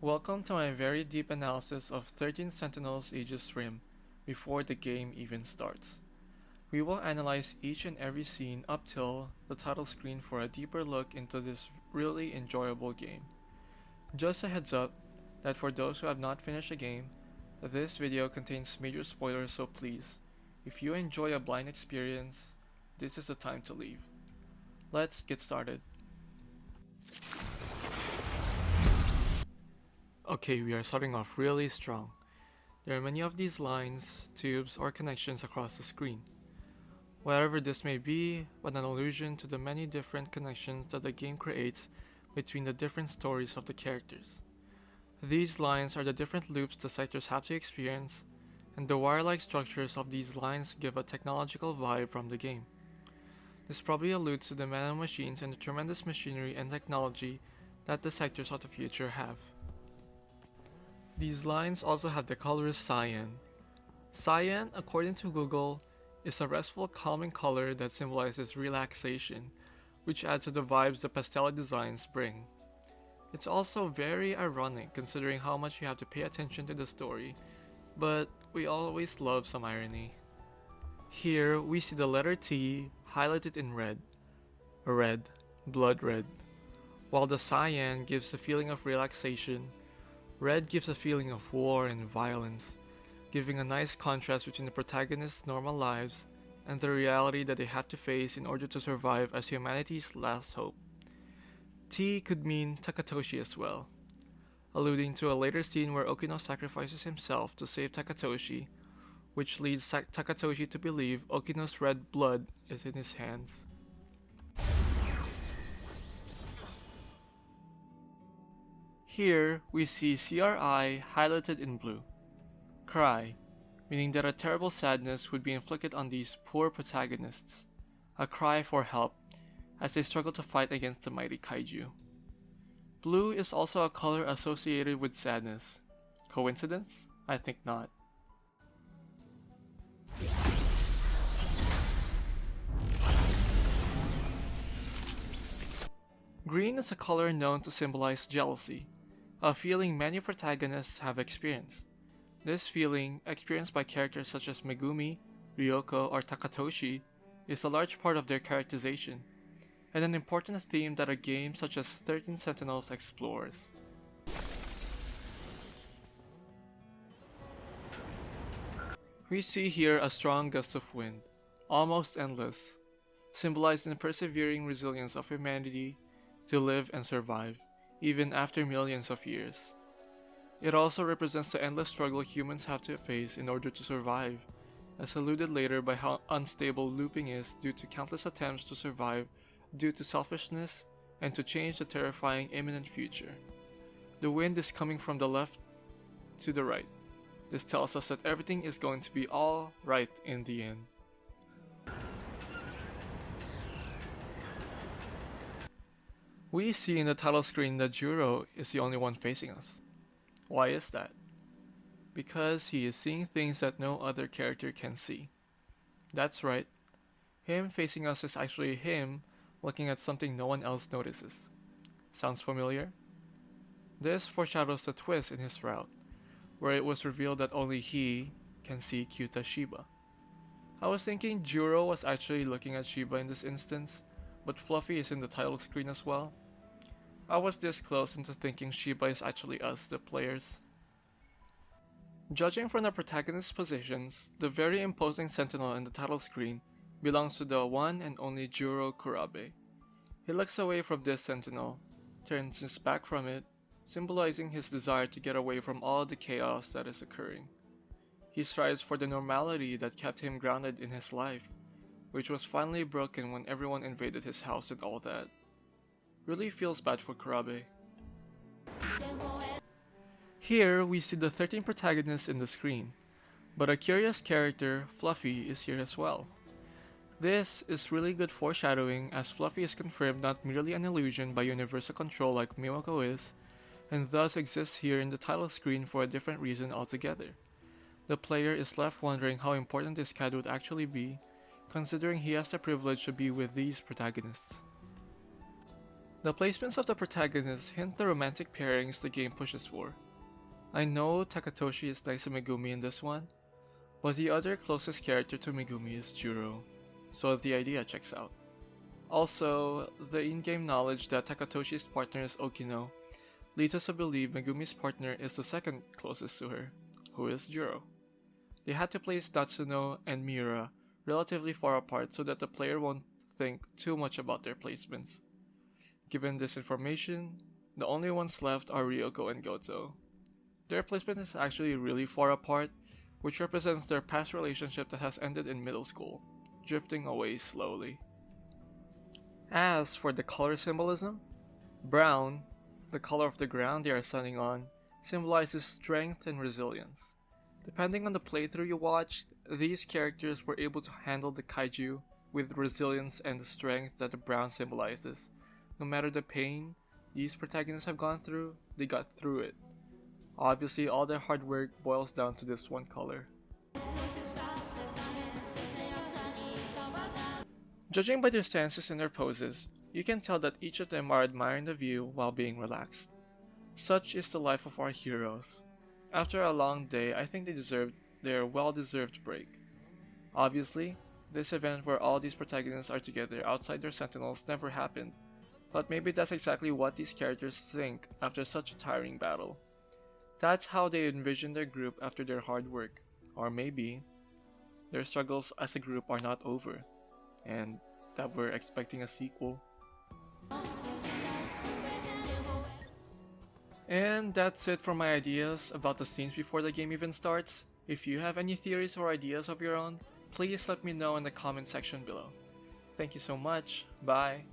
Welcome to my very deep analysis of 13 Sentinels Aegis Rim before the game even starts. We will analyze each and every scene up till the title screen for a deeper look into this really enjoyable game. Just a heads up that for those who have not finished the game, this video contains major spoilers, so please, if you enjoy a blind experience, this is the time to leave. Let's get started. Okay, we are starting off really strong. There are many of these lines, tubes, or connections across the screen. Whatever this may be, but an allusion to the many different connections that the game creates between the different stories of the characters. These lines are the different loops the sectors have to experience, and the wire-like structures of these lines give a technological vibe from the game. This probably alludes to the nanomachines and the tremendous machinery and technology that the sectors of the future have. These lines also have the color cyan. Cyan, according to Google, is a restful, calming color that symbolizes relaxation, which adds to the vibes the pastel designs bring. It's also very ironic considering how much you have to pay attention to the story, but we always love some irony. Here we see the letter T highlighted in red, blood red, while the cyan gives a feeling of relaxation. Red gives a feeling of war and violence, giving a nice contrast between the protagonist's normal lives and the reality that they have to face in order to survive as humanity's last hope. T could mean Takatoshi as well, alluding to a later scene where Okino sacrifices himself to save Takatoshi, which leads Takatoshi to believe Okino's red blood is in his hands. Here we see CRI highlighted in blue. Cry, meaning that a terrible sadness would be inflicted on these poor protagonists. A cry for help as they struggle to fight against the mighty kaiju. Blue is also a color associated with sadness. Coincidence? I think not. Green is a color known to symbolize jealousy, a feeling many protagonists have experienced. This feeling, experienced by characters such as Megumi, Ryoko, or Takatoshi, is a large part of their characterization, and an important theme that a game such as 13 Sentinels explores. We see here a strong gust of wind, almost endless, symbolizing the persevering resilience of humanity to live and survive, even after millions of years. It also represents the endless struggle humans have to face in order to survive, as alluded later by how unstable looping is due to countless attempts to survive due to selfishness and to change the terrifying imminent future. The wind is coming from the left to the right. This tells us that everything is going to be all right in the end. We see in the title screen that Juro is the only one facing us. Why is that? Because he is seeing things that no other character can see. That's right. Him facing us is actually him looking at something no one else notices. Sounds familiar? This foreshadows the twist in his route, where it was revealed that only he can see Kyuta Shiba. I was thinking Juro was actually looking at Shiba in this instance, but Fluffy is in the title screen as well. I was this close into thinking Shiba is actually us, the players. Judging from the protagonist's positions, the very imposing sentinel in the title screen belongs to the one and only Juro Kurabe. He looks away from this sentinel, turns his back from it, symbolizing his desire to get away from all the chaos that is occurring. He strives for the normality that kept him grounded in his life, which was finally broken when everyone invaded his house and all that. Really feels bad for Kurabe. Here we see the 13 protagonists in the screen, but a curious character, Fluffy, is here as well. This is really good foreshadowing as Fluffy is confirmed not merely an illusion by universal control like Mimako is, and thus exists here in the title screen for a different reason altogether. The player is left wondering how important this cat would actually be, considering he has the privilege to be with these protagonists. The placements of the protagonists hint the romantic pairings the game pushes for. I know Takatoshi is next to Megumi in this one, but the other closest character to Megumi is Juro, so the idea checks out. Also, the in-game knowledge that Takatoshi's partner is Okino leads us to believe Megumi's partner is the second closest to her, who is Juro. They had to place Natsuno and Miura relatively far apart so that the player won't think too much about their placements. Given this information, the only ones left are Ryoko and Goto. Their placement is actually really far apart, which represents their past relationship that has ended in middle school, drifting away slowly. As for the color symbolism, brown, the color of the ground they are standing on, symbolizes strength and resilience. Depending on the playthrough you watched, these characters were able to handle the kaiju with resilience and the strength that the brown symbolizes. No matter the pain these protagonists have gone through, they got through it. Obviously, all their hard work boils down to this one color. Judging by their stances and their poses, you can tell that each of them are admiring the view while being relaxed. Such is the life of our heroes. After a long day, I think they deserved their well-deserved break. Obviously, this event where all these protagonists are together outside their Sentinels never happened, but maybe that's exactly what these characters think after such a tiring battle. That's how they envision their group after their hard work, or maybe their struggles as a group are not over, and that we're expecting a sequel. And that's it for my ideas about the scenes before the game even starts. If you have any theories or ideas of your own, please let me know in the comment section below. Thank you so much, bye!